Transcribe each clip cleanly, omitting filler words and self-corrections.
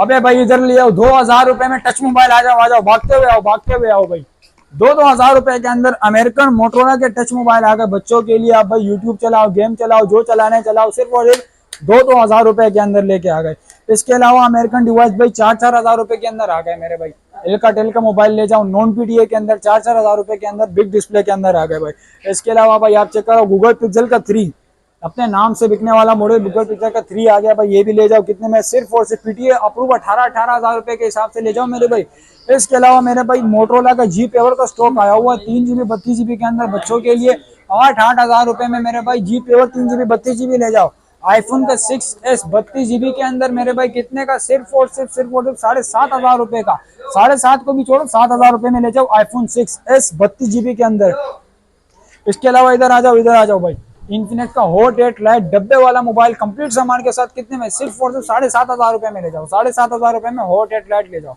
अबे भाई इधर ले आओ, 2,000 रुपए में टच मोबाइल, आ जाओ आ जाओ, भागते हुए आओ, भागते हुए आओ भाई। 2,000 रुपए के अंदर अमेरिकन मोटरोला के टच मोबाइल आ गए बच्चों के लिए। आप भाई यूट्यूब चलाओ, गेम चलाओ, जो चलाना है चलाओ, सिर्फ और सिर्फ 2,000 रुपए के अंदर लेके आ गए। इसके अलावा अमेरिकन डिवाइस भाई 4,000 रुपए के अंदर आ गए मेरे भाई। एल्काटेल का मोबाइल ले जाओ नॉन पीटीए के अंदर 4,000 रुपए के अंदर बिग डिस्प्ले के अंदर आ गए भाई। इसके अलावा भाई आप चेक करो, गूगल पिक्सल का 3 अपने नाम से बिकने वाला मॉडल गूगल पिक्सल का 3 आ गया भाई, ये भी ले जाओ। कितने में? सिर्फ और सिर्फ पीटीए अप्रूव 18,000 रुपए के हिसाब से ले जाओ मेरे भाई। इसके अलावा मेरे भाई मोटरोला का जी पेवर का स्टॉक आया हुआ है 3 GB 32 GB के अंदर बच्चों के लिए। 8,000 रुपए में मेरे भाई जी पेवर 3 GB 32 GB ले जाओ। आईफोन का 6s 32 GB के अंदर मेरे भाई कितने का? सिर्फ और सिर्फ 7,500 रुपए का। 7,500 को भी छोड़ो, 7,000 रुपए में ले जाओ आईफोन 6s 32 GB के अंदर। इसके अलावा इधर आ जाओ, इधर आ जाओ भाई, इन्फिनिक्स का हॉट 8 लाइट डब्बे वाला मोबाइल कंप्लीट सामान के साथ कितने में? सिर्फ और सिर्फ 7,500 में ले जाओ। 7,500 में हॉट 8 लाइट ले जाओ।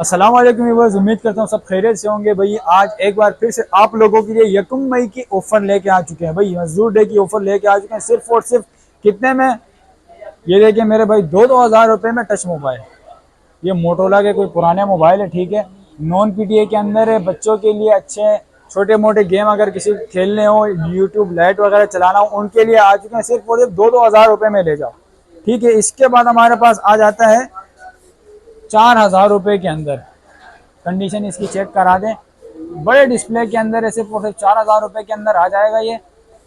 अस्सलाम वालेकुम व्यूअर्स, उम्मीद करता हूँ सब खैरियत से होंगे भाई। आज एक बार फिर से आप लोगों के लिए 1 मई की ऑफर लेके आ चुके हैं भाई, मजदूर डे की ऑफर लेके आ चुके हैं। सिर्फ और सिर्फ कितने में? ये देखिए मेरे भाई, 2,000 रुपए में टच मोबाइल। ये मोटोला के कोई पुराने मोबाइल है, ठीक है, नॉन पीटीए के अंदर है, बच्चों के लिए अच्छे छोटे मोटे गेम अगर किसी खेलने हो, यूट्यूब लाइट वगैरह चलाना हो, उनके लिए आ चुके हैं। सिर्फ और सिर्फ 2,000 रुपए में ले जाओ, ठीक है। इसके बाद हमारे पास आ जाता है 4,000 रुपए के अंदर। कंडीशन इसकी चेक करा दें, बड़े डिस्प्ले के अंदर है, सिर्फ और सिर्फ 4,000 रुपए के अंदर आ जाएगा।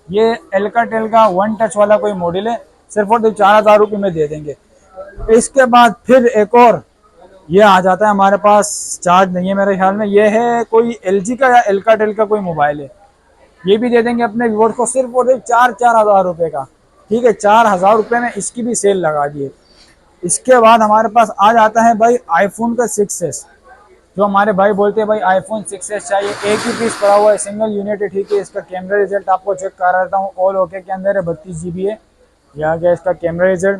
ये एल्काटेल का वन टच वाला कोई मॉडल है, सिर्फ और सिर्फ 4,000 रुपए में दे देंगे। इसके बाद फिर एक और ये आ जाता है हमारे पास, चार्ज नहीं है मेरे ख्याल में, ये है कोई एलजी का या एल्काटेल का कोई मोबाइल है, ये भी दे देंगे अपने व्यूअर्स को सिर्फ और सिर्फ 4,000 रुपए का, ठीक है। 4,000 रुपए में इसकी भी सेल लगा दिए। इसके बाद हमारे पास आ जाता है भाई आईफोन का 6s, जो हमारे भाई बोलते हैं भाई आईफोन 6s चाहिए, एक ही पीस पड़ा हुआ है, सिंगल यूनिट है, ठीक है। इसका कैमरा रिजल्ट आपको चेक करा देता हूँ, ऑल ओके के अंदर है, 32 GB है। यह आ गया इसका कैमरा रिजल्ट,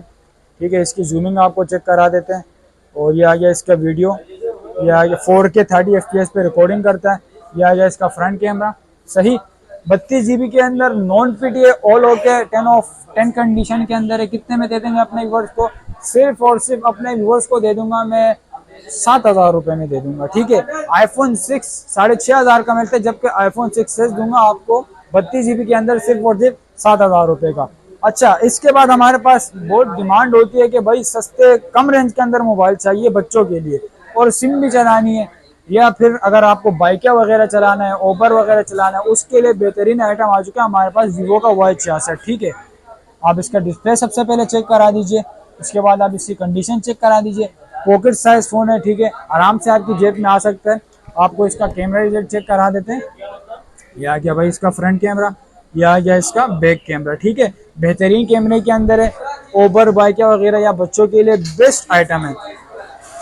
ठीक है। इसकी जूमिंग आपको चेक करा देते हैं। और ये आ गया इसका वीडियो, ये आ गया 4K 30 FPS पे रिकॉर्डिंग करता है। ये आ गया इसका फ्रंट कैमरा, सही। 32 GB के अंदर, non PTA, all okay, 10 of 10 condition के अंदर है। कितने में दे देंगे अपने व्यूअर्स को? सिर्फ और सिर्फ अपने व्यूअर्स को दे दूंगा मैं 7,000 रुपए में दे दूंगा, ठीक है। आईफोन 6 6,500 का मिलता है, जबकि आईफोन 6s दूंगा आपको 32 GB के अंदर सिर्फ और सिर्फ 7,000 रुपए का। अच्छा, इसके बाद हमारे पास बहुत डिमांड होती है कि भाई सस्ते कम रेंज के अंदर मोबाइल चाहिए बच्चों के लिए, और सिम भी चलानी है, या फिर अगर आपको बाइक वगैरह चलाना है, ओबर वगैरह चलाना है, उसके लिए बेहतरीन आइटम आ चुका है हमारे पास, वीवो का Y66, ठीक है। आप इसका डिस्प्ले सबसे पहले चेक करा दीजिए, उसके बाद आप इसकी कंडीशन चेक करा दीजिए। पॉकेट साइज फोन है, ठीक है, आराम से आपकी जेब में आ सकता है। आपको इसका कैमरा रिजल्ट चेक करा देते हैं। यह आ गया भाई इसका फ्रंट कैमरा, यह आ गया इसका बैक कैमरा, ठीक है। बेहतरीन कैमरे के अंदर है, ओबर बाइक वगैरह या बच्चों के लिए बेस्ट आइटम है।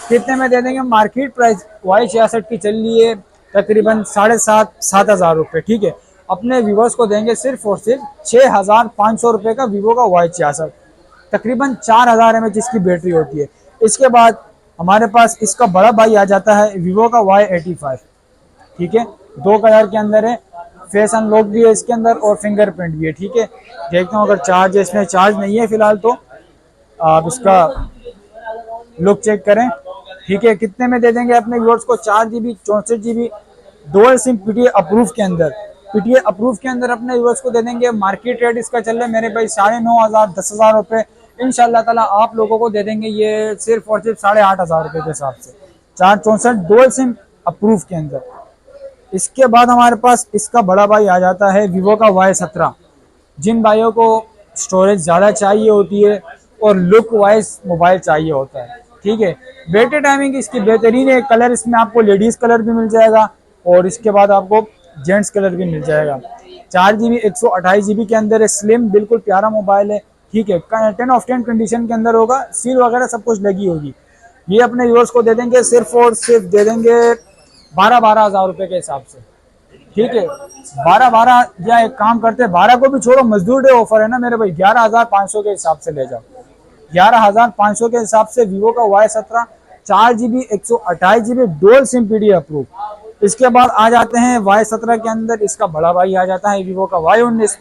कितने में दे देंगे? मार्केट प्राइस Y66 की चल रही है तकरीबन 7,500 ठीक है। अपने व्यूवर्स को देंगे सिर्फ और सिर्फ 6,500 का वीवो का Y66, तकरीबन 4,000 mAh इसकी बैटरी होती है। इसके बाद हमारे पास इसका बड़ा भाई आ जाता है वीवो का Y85, ठीक है। 2 कलर के अंदर है, फेस अनलॉक भी है इसके अंदर और फिंगरप्रिंट भी है, ठीक है। देखता हूँ अगर चार्ज है, इसमें चार्ज नहीं है फिलहाल, तो आप इसका लुक चेक करें, ठीक है। कितने में दे देंगे अपने व्यूअर्स को? 4 GB 64 GB dual SIM PTA approve के अंदर। पीटीए अप्रूव के अंदर अपने व्यूअर्स को दे देंगे। मार्केट रेट इसका चल रहा है मेरे भाई 9,500 10,000 रुपये। इंशाल्लाह ताला आप लोगों को दे देंगे ये सिर्फ और सिर्फ 8,500 रुपये के हिसाब से, 464 डुअल सिम अप्रूव के अंदर। इसके बाद हमारे पास इसका बड़ा भाई आ जाता है वीवो का Y17। जिन भाइयों को स्टोरेज ज़्यादा चाहिए होती है और लुक वाइज मोबाइल चाहिए होता है, ठीक है। बैटरी टाइमिंग इसकी बेहतरीन है। कलर इसमें आपको लेडीज़ कलर भी मिल जाएगा और इसके बाद आपको जेंट्स कलर भी मिल जाएगा। 4 GB 128 GB के अंदर है, स्लिम बिल्कुल प्यारा मोबाइल है, ठीक है। 10 ऑफ 10 कंडीशन के अंदर होगा, सील वगैरह सब कुछ लगी होगी। ये अपने व्यूअर्स को दे देंगे सिर्फ और सिर्फ दे देंगे 12,000 रुपये के हिसाब से, ठीक है। 12 या एक काम करते हैं, 12 को भी छोड़ो, मजदूर डे ऑफर है ना मेरे भाई, 11,500 के हिसाब से ले जाओ। 11,500 के हिसाब से वीवो का Y17 4 GB 128 GB dual SIM PD approve. इसके बाद आ जाते हैं Y17 के अंदर इसका बड़ा भाई आ जाता है वीवो का Y19।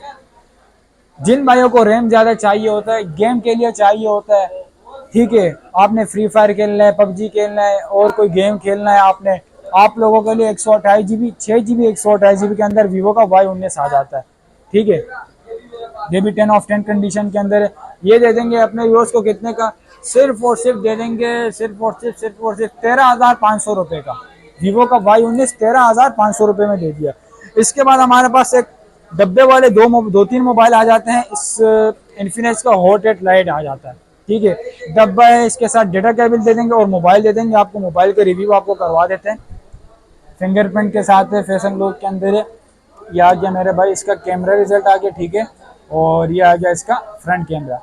जिन भाइयों को रैम ज्यादा चाहिए होता है, गेम के लिए चाहिए होता है, ठीक है, आपने फ्री फायर खेलना है, पबजी खेलना है और कोई गेम खेलना है आपने, आप लोगों के लिए 128 GB 6 GB 128 GB के अंदर वीवो का Y19 आ जाता है। ठीक है, ये भी 10 ऑफ 10 कंडीशन के अंदर है। ये दे देंगे अपने व्यूअर्स को कितने का, सिर्फ और सिर्फ दे देंगे, सिर्फ 13,500 रुपये का वीवो का Y19 13,500 रुपये में दे दिया। इसके बाद हमारे पास एक डब्बे वाले दो तीन मोबाइल आ जाते हैं। इस इन्फिनिक्स का हॉट एट लाइट आ जाता है। ठीक है, डब्बा है, इसके साथ डेटा केबल दे देंगे और मोबाइल दे देंगे आपको। मोबाइल का रिव्यू आपको करवा देते हैं, फिंगरप्रिंट के साथ है, फैशन लुक के अंदर है। ये आ गया मेरे भाई इसका कैमरा रिजल्ट आ गया। ठीक है, और ये आ गया इसका फ्रंट कैमरा।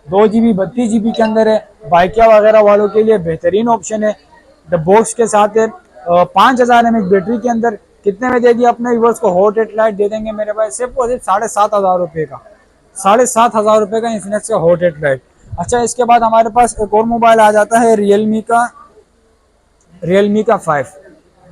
2 GB 32 GB के अंदर है। बाइकिया वगैरह वालों के लिए बेहतरीन ऑप्शन है। द बॉक्स के साथ है। 5000 mAh बैटरी के अंदर कितने में दे दिया अपने व्यूअर्स को, हॉट एट लाइट दे देंगे मेरे भाई सिर्फ और सिर्फ 7,500 रुपये का। 7,500 रुपये का इन्फिनिक्स का हॉट एट लाइट। अच्छा, इसके बाद हमारे पास एक और मोबाइल आ जाता है रियलमी का 5।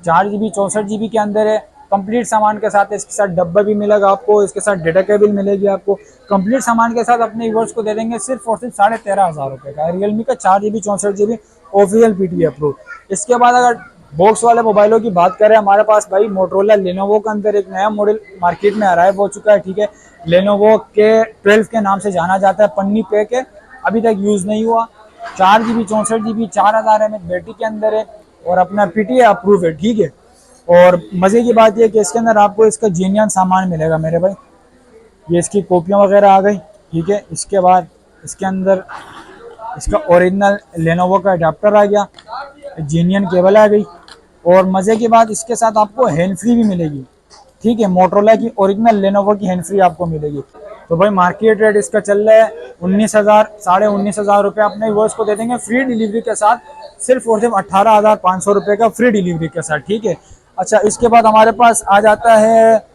4 GB 64 GB के अंदर है। कंप्लीट सामान के साथ, इसके साथ डब्बा भी मिलेगा आपको, इसके साथ डेटा केबल मिलेगी आपको। कंप्लीट सामान के साथ अपने व्यूअर्स को दे देंगे सिर्फ और सिर्फ 13,500 रुपये का रियलमी का 4 GB 64 GB official PTA approve. इसके बाद अगर बॉक्स वाले मोबाइलों की बात करें, हमारे पास भाई मोटरोला लेनोवो के अंदर एक नया मॉडल मार्केट में अराइव हो चुका है। ठीक है, लेनोवो के 12 के नाम से जाना जाता है। पन्नी पैक है, अभी तक यूज़ नहीं हुआ। 4 GB 64 GB 4000 mAh बैटरी के अंदर है और अपना PTA अप्रूव है। ठीक है, और मज़े की बात यह कि इसके अंदर आपको इसका जेन्युइन सामान मिलेगा मेरे भाई। ये इसकी कॉपियाँ वगैरह आ गई। ठीक है, इसके बाद इसके अंदर इसका ओरिजिनल लेनोवो का अडाप्टर आ गया, जेन्युइन केबल आ गई और मज़े की बात इसके साथ आपको हैंड फ्री भी मिलेगी। ठीक है, मोटरोला की ओरिजिनल लेनोवो की हैंड फ्री आपको मिलेगी। तो भाई मार्केट रेट इसका चल रहा है 19,000 19,500 रुपये अपने व्यूअर्स को दे देंगे फ्री डिलीवरी के साथ, सिर्फ और सिर्फ 18,500 रुपये का फ्री डिलीवरी के साथ। ठीक है, अच्छा, इसके बाद हमारे पास आ जाता है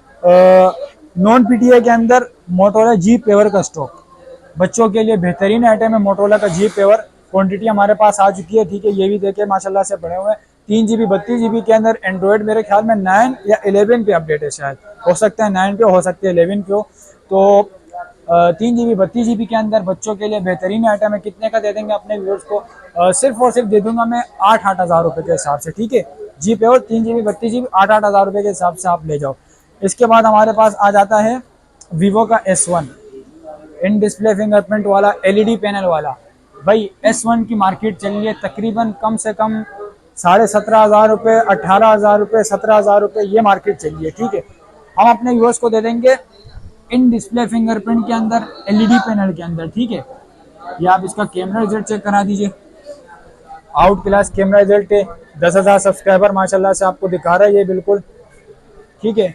नॉन PTA के अंदर मोटरोला G पेवर का स्टॉक। बच्चों के लिए बेहतरीन आइटम है मोटरोला का G पेवर। क्वांटिटी हमारे पास आ चुकी है। ठीक है, ये भी देखे माशाल्लाह से बड़े हुए हैं। 3 GB 32 GB के अंदर एंड्रॉयड मेरे ख्याल में 9 या 11 पे अपडेट है, शायद हो सकता है 9 पे, हो सकते हैं 11 पे हो। तो 3 GB 32 GB के अंदर बच्चों के लिए बेहतरीन आइटम है। कितने का दे देंगे अपने व्यूअर्स को, सिर्फ और सिर्फ दे दूंगा मैं 8,000 रुपये के हिसाब से। ठीक है, G पेवर 3 GB 32 GB 8,000 रुपये के हिसाब से आप ले जाओ। इसके बाद हमारे पास आ जाता है वीवो का S1 इन डिस्प्ले फिंगरप्रिंट वाला LED पैनल वाला। भाई S1 की मार्केट चल रही है तकरीबन कम से कम 17,500 रुपये, 18,000 रुपये, 17,000 रुपये, ये मार्केट चल रही है। ठीक है, हम अपने व्यूअर्स को दे देंगे इन डिस्प्ले फिंगरप्रिंट के अंदर LED पैनल के अंदर। ठीक है, ये आप इसका कैमरा रिजल्ट चेक करा दीजिए, आउट क्लास कैमरा रिजल्ट है। 10,000 सब्सक्राइबर माशाल्लाह से आपको दिखा रहा है ये बिल्कुल। ठीक है,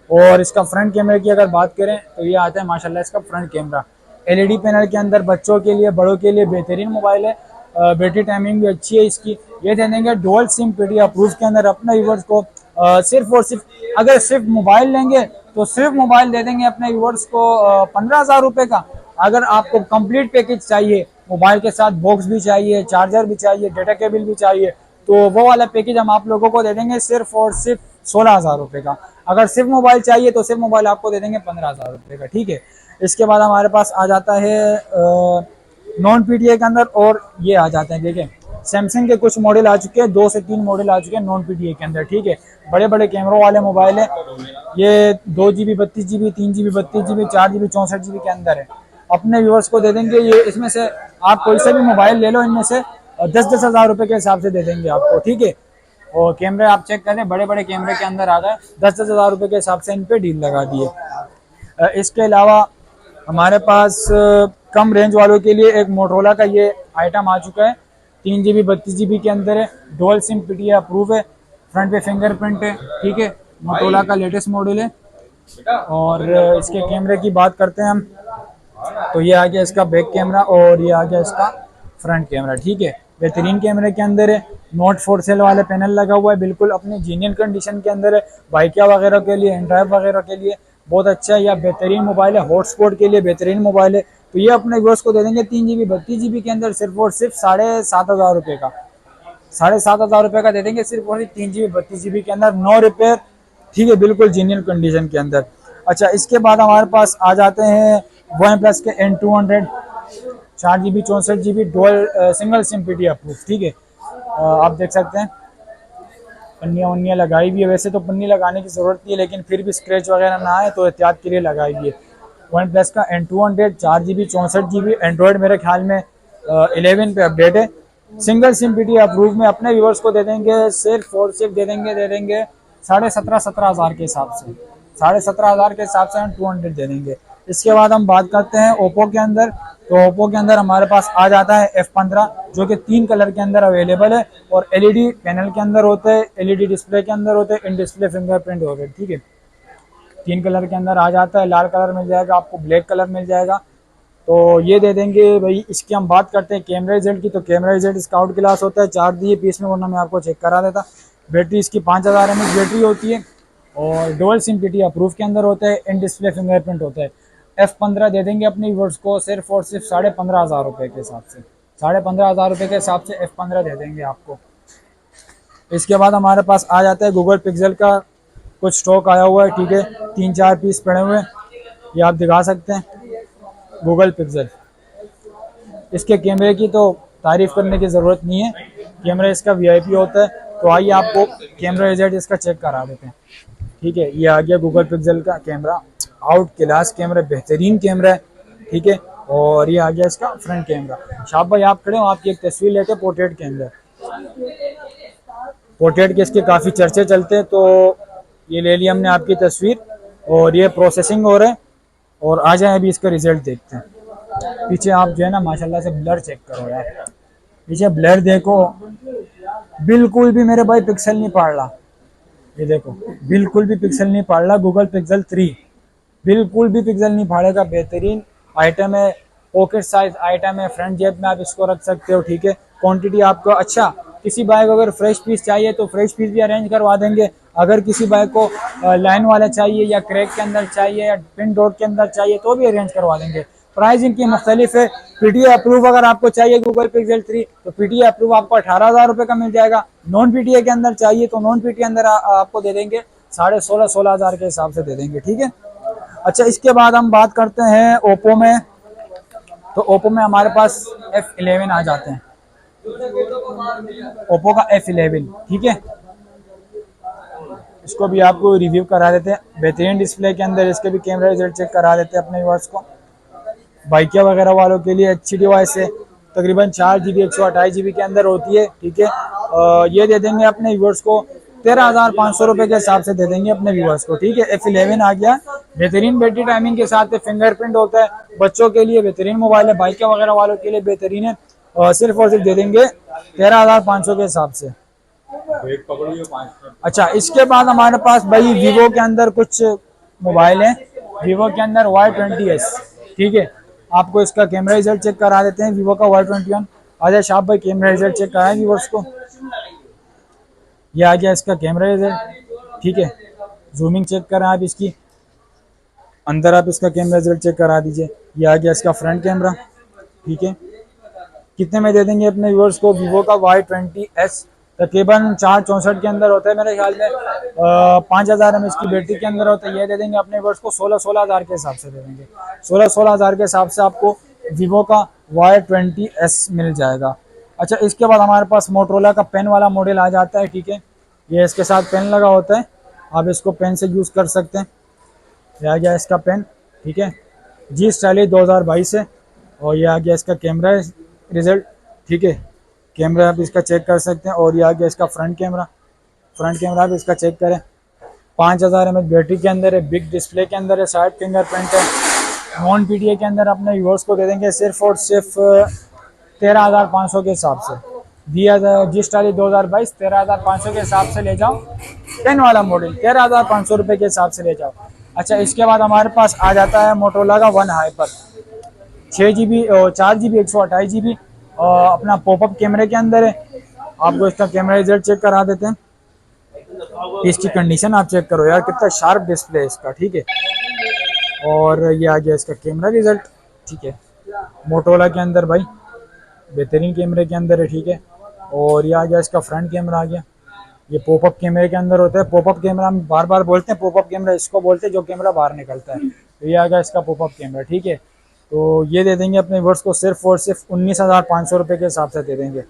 और इसका फ्रंट कैमरे की अगर बात करें तो ये आता है माशाल्लाह इसका फ्रंट कैमरा LED पैनल के अंदर। बच्चों के लिए बड़ों के लिए बेहतरीन मोबाइल है। बैटरी टाइमिंग भी अच्छी है इसकी। ये दे देंगे डुअल सिम PTA अप्रूव के अंदर अपने व्यूअर्स को। सिर्फ और सिर्फ अगर सिर्फ मोबाइल लेंगे तो सिर्फ मोबाइल दे देंगे अपने व्यूअर्स को 15,000 रुपये का। अगर आपको कंप्लीट पैकेज चाहिए, मोबाइल के साथ बॉक्स भी चाहिए, चार्जर भी चाहिए, डेटा केबल भी चाहिए, तो वो वाला पैकेज हम आप लोगों को दे देंगे सिर्फ और सिर्फ 16,000 रुपये का। अगर सिर्फ मोबाइल चाहिए तो सिर्फ मोबाइल आपको दे देंगे 15,000 रुपये का। ठीक है, इसके बाद हमारे पास आ जाता है नॉन PTA के अंदर, और ये आ जाते हैं देखें सैमसंग के कुछ मॉडल आ चुके हैं, 2 से 3 मॉडल आ चुके हैं नॉन PTA के अंदर। ठीक है, बड़े बड़े कैमरों वाले मोबाइल है ये। 2 GB 32 GB 3 GB 32 GB 4 GB 64 GB के अंदर है। अपने व्यूअर्स को दे देंगे ये, इसमें से आप कोई सा भी मोबाइल ले लो, इनमें से 10-10 हज़ार रुपये के हिसाब से दे देंगे आपको। ठीक है, और कैमरे आप चेक करें, बड़े बड़े कैमरे के अंदर आ गए, 10-10 हज़ार रुपये के हिसाब से इन पे डील लगा दिए। इसके अलावा हमारे पास कम रेंज वालों के लिए एक मोटरोला का ये आइटम आ चुका है। 3 GB 32 GB के अंदर है, डुअल सिम PTA अप्रूव है, फ्रंट पे फिंगरप्रिंट है। ठीक है, मोटरोला का लेटेस्ट मॉडल है। और इसके कैमरे की बात करते हैं हम, तो ये आ गया इसका बैक कैमरा और ये आ गया इसका फ्रंट कैमरा। ठीक है, बेहतरीन कैमरे के अंदर है। नोट 4 सेल वाले पैनल लगा हुआ है, बिल्कुल अपने जेन्युइन कंडीशन के अंदर है। बाइकिया वगैरह के लिए, एंड्रॉयड वगैरह के लिए बहुत अच्छा है, या बेहतरीन मोबाइल है। हॉटस्पॉट के लिए बेहतरीन मोबाइल है। तो ये अपने व्यूअर्स को दे देंगे 3 GB 32 GB के अंदर सिर्फ और सिर्फ 7,500 रुपये का। 7,500 रुपये का दे देंगे सिर्फ और सिर्फ 3 GB 32 GB के अंदर, नो रिपेयर। ठीक है, बिल्कुल जेन्युइन कंडीशन के अंदर। अच्छा, इसके बाद हमारे पास आ जाते हैं वन प्लस के N200 4 GB 64 GB dual single SIM PT approve, ठीक है। आप देख सकते हैं पन्नियाँ वन्नियाँ लगाई भी है, वैसे तो पन्नी लगाने की ज़रूरत नहीं है लेकिन फिर भी स्क्रैच वगैरह ना आए तो एहतियात के लिए लगाई भी है। वन प्लस का N200 4 GB 64 GB एंड्रॉयड मेरे ख्याल में 11 पे अपडेट है। सिंगल सिम पीटी अप्रूव में अपने व्यूअर्स को दे देंगे सिर्फ और सिर्फ दे देंगे 17,500 के हिसाब से, 17,500 के हिसाब से हम 200 दे देंगे। इसके बाद हम बात करते हैं ओप्पो के अंदर। तो ओप्पो के अंदर हमारे पास आ जाता है F15 जो कि 3 कलर के अंदर अवेलेबल है और एलईडी पैनल के अंदर होते हैं, एलईडी डिस्प्ले के अंदर होते हैं, इन डिस्प्ले फिंगरप्रिंट हो गए, ठीक है। 3 कलर के अंदर आ जाता है, लाल कलर मिल जाएगा आपको, ब्लैक कलर मिल जाएगा। तो ये दे देंगे भाई। इसकी हम बात करते हैं कैमरा रिजल्ट की। तो कैमरा रिजल्ट इसका आउट क्लास होता है, 4 दिए पीस में, वरना मैं आपको चेक करा देता। बैटरी इसकी 5000 mAh बैटरी होती है और डुअल सिम पीटी अप्रूव के अंदर होता है, इन डिस्प्ले फिंगरप्रिंट होता है। F15 दे देंगे अपने व्यूअर्स को सिर्फ और सिर्फ 15,500 रुपये के हिसाब से, 15,500 रुपये के हिसाब से F15 दे देंगे आपको। इसके बाद हमारे पास आ जाता है गूगल पिक्सल का कुछ स्टॉक आया हुआ है, ठीक है। 3-4 पीस पड़े हुए हैं, ये आप दिखा सकते हैं। गूगल पिक्सल, इसके कैमरे की तो तारीफ करने की ज़रूरत नहीं है, कैमरा इसका वीआईपी होता है। तो आइए आपको कैमरा रिजल्ट इसका चेक करा देते हैं, ठीक है। ये आ गया गूगल पिक्सल का कैमरा, आउट क्लास कैमरा, बेहतरीन कैमरा है, ठीक है। और ये आ गया इसका फ्रंट कैमरा। शाह भाई आप खड़े हो, आपकी एक तस्वीर लेते हैं पोर्ट्रेट के अंदर। पोर्ट्रेट के इसके काफ़ी चर्चे चलते हैं, तो ये ले लिया हमने आपकी तस्वीर और ये प्रोसेसिंग हो रहा है। और आ जाए अभी इसका रिजल्ट देखते हैं। पीछे आप जो है ना माशाल्लाह से ब्लर चेक करो यार, पीछे ब्लर देखो, बिल्कुल भी मेरे भाई पिक्सल नहीं पड़ रहा। ये देखो बिल्कुल भी पिक्सल नहीं पड़ रहा। गूगल पिक्सल 3 बिल्कुल भी पिक्सल नहीं फाड़ेगा, बेहतरीन आइटम है, पॉकेट साइज आइटम है, फ्रंट जेब में आप इसको रख सकते हो, ठीक है। क्वांटिटी आपको, अच्छा किसी बाइक को अगर फ्रेश पीस चाहिए तो फ्रेश पीस भी अरेंज करवा देंगे। अगर किसी बाइक को लाइन वाला चाहिए या क्रैक के अंदर चाहिए या पिन डॉट के अंदर चाहिए तो भी अरेंज करवा देंगे। प्राइस इनकी मुख्तलिफ है। पीटीए अप्रूव अगर आपको चाहिए गूगल पिक्सल 3 तो पीटीए अप्रूव आपको 18,000 रुपये का मिल जाएगा। नॉन पीटीए के अंदर चाहिए तो नॉन पीटीए अंदर आपको दे देंगे 16,500 के हिसाब से दे देंगे, ठीक है। अच्छा इसके बाद हम बात करते हैं ओप्पो में। तो ओप्पो में हमारे पास F11 आ जाते हैं, ओप्पो का F11, ठीक है। इसको भी आपको रिव्यू करा देते हैं, बेहतरीन डिस्प्ले के अंदर इसके भी कैमरा रिजल्ट चेक करा देते हैं अपने व्यूअर्स को। बाइकिया वगैरह वालों के लिए अच्छी डिवाइस है, तकरीबन 4 GB 128 GB के अंदर होती है, ठीक है। ये दे देंगे अपने व्यूअर्स को 13,500 रुपये के हिसाब से दे देंगे अपने व्यूअर्स को, ठीक है। F11 आ गया, बेहतरीन बैटरी टाइमिंग के साथ फिंगरप्रिंट होता है, बच्चों के लिए बेहतरीन मोबाइल है, बाइकिया वगैरह वालों के लिए बेहतरीन है। और सिर्फ दे देंगे 13,500 के हिसाब से। अच्छा इसके बाद हमारे पास भाई वीवो के अंदर कुछ मोबाइल है, वीवो के अंदर Y20s, ठीक है। आपको इसका कैमरा रिजल्ट चेक करा देते हैं वीवो का Y21। आजा शाह भाई कैमरा रिजल्ट चेक कराएं व्यूअर्स को। ये आ गया इसका कैमरा रिजल्ट, ठीक है। जूमिंग चेक करें आप इसकी, अंदर आप इसका कैमरा रिजल्ट चेक करा दीजिए। ये आ गया इसका फ्रंट कैमरा, ठीक है। कितने में दे देंगे अपने व्यूअर्स को वीवो का Y20s? तकरीबन 464 के अंदर होता है मेरे ख्याल में, 5000 mAh की बैटरी के अंदर होता है। ये दे देंगे अपने व्यूअर्स को 16,000 के हिसाब से दे देंगे, 16,000 के हिसाब से आपको वीवो का Y20s मिल जाएगा। अच्छा इसके बाद हमारे पास मोटरोला का पेन वाला मॉडल आ जाता है, ठीक है। ये इसके साथ पेन लगा होता है, आप इसको पेन से यूज़ कर सकते हैं। ये आ गया इसका पेन, ठीक है। जी स्टाइलिश 2022 है। और ये आ गया इसका कैमरा रिजल्ट, ठीक है। कैमरा आप इसका चेक कर सकते हैं। और ये आ गया इसका फ्रंट कैमरा, फ्रंट कैमरा आप इसका चेक करें। 5000 mAh बैटरी के अंदर है, बिग डिस्प्ले के अंदर है, साइड फिंगरप्रिंट है। नॉन पीटीए के अंदर अपने व्यूअर्स को दे देंगे सिर्फ और सिर्फ 13,500 के हिसाब से दिया जाए। जी स्टाइलिश 2022 13,500 के हिसाब से ले जाओ, पेन वाला मॉडल 13,500 रुपये के हिसाब से ले जाओ। अच्छा इसके बाद हमारे पास आ जाता है मोटरोला का one hyper, 6 GB 4 GB 128 GB अपना पॉपअप कैमरे के अंदर है। आपको इसका कैमरा रिजल्ट चेक करा देते हैं। इसकी कंडीशन आप चेक करो यार, कितना शार्प डिस्प्ले है इसका, ठीक है। और ये आ गया इसका कैमरा रिजल्ट, ठीक है। मोटरोला के अंदर भाई बेहतरीन कैमरे के अंदर है, ठीक है। और ये आ गया इसका फ्रंट कैमरा आ गया। ये पॉपअप कैमरे के अंदर होता है। पॉपअप कैमरा हम बार बार बोलते हैं, पॉपअप कैमरा इसको बोलते हैं जो कैमरा बाहर निकलता है। तो ये आ गया इसका पॉपअप कैमरा, ठीक है। तो ये दे देंगे अपने व्यूअर्स को सिर्फ और सिर्फ 19,500 रुपये के हिसाब से दे देंगे।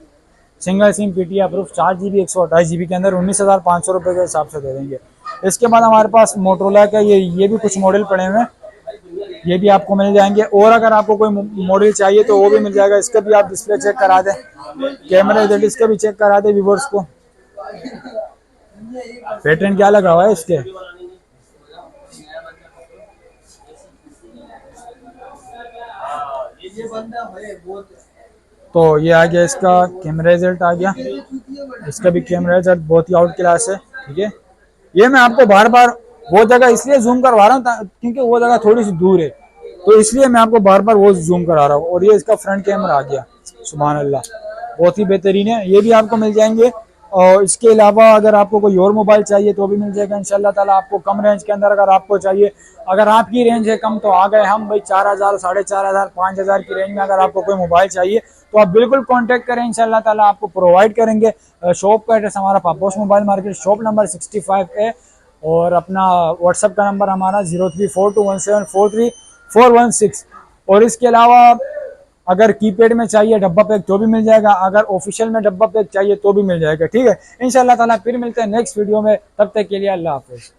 Single SIM PTI approve 4 GB 128 GB के अंदर 19,500 रुपये के हिसाब से दे देंगे। इसके बाद हमारे पास मोटरोला का ये भी कुछ मॉडल पड़े हुए हैं, ये भी आपको मिल जाएंगे। और अगर आपको कोई मॉडल चाहिए तो वो भी मिल जाएगा। इसका भी आप डिस्प्ले चेक करा दें, कैमरा रिजल्ट इसका भी चेक करा दें व्यूअर्स को। पैटर्न क्या लगा हुआ है इसके, तो ये आ गया इसका कैमरा रिजल्ट आ गया। इसका भी कैमरा रिजल्ट बहुत ही आउट क्लास है। ठीक है, ये मैं आपको बार बार वो जगह इसलिए जूम करवा रहा हूँ क्योंकि वो जगह थोड़ी सी दूर है, तो इसलिए मैं आपको बार बार वो जूम करा रहा हूँ। और ये इसका फ्रंट कैमरा आ गया, सुभान अल्लाह, बहुत ही बेहतरीन है। ये भी आपको मिल जाएंगे। और इसके अलावा अगर आपको कोई और मोबाइल चाहिए तो भी मिल जाएगा इंशाल्लाह ताला। आपको कम रेंज के अंदर अगर आपको चाहिए, अगर आपकी रेंज है कम तो आ गए हम भाई 4,000, 4,500, 5,000 की रेंज में अगर आपको कोई मोबाइल चाहिए तो आप बिल्कुल कांटेक्ट करें, इंशाल्लाह ताला आपको प्रोवाइड करेंगे। शॉप का एड्रेस हमारा Paposh mobile market, shop number 65A। और अपना व्हाट्सएप का नंबर हमारा 03421743 और इसके अलावा अगर कीपैड में चाहिए डब्बा पैक तो भी मिल जाएगा, अगर ऑफिशियल में डब्बा पैक चाहिए तो भी मिल जाएगा। ठीक है, इंशाल्लाह ताला फिर मिलते हैं नेक्स्ट वीडियो में, तब तक के लिए अल्लाह हाफिज।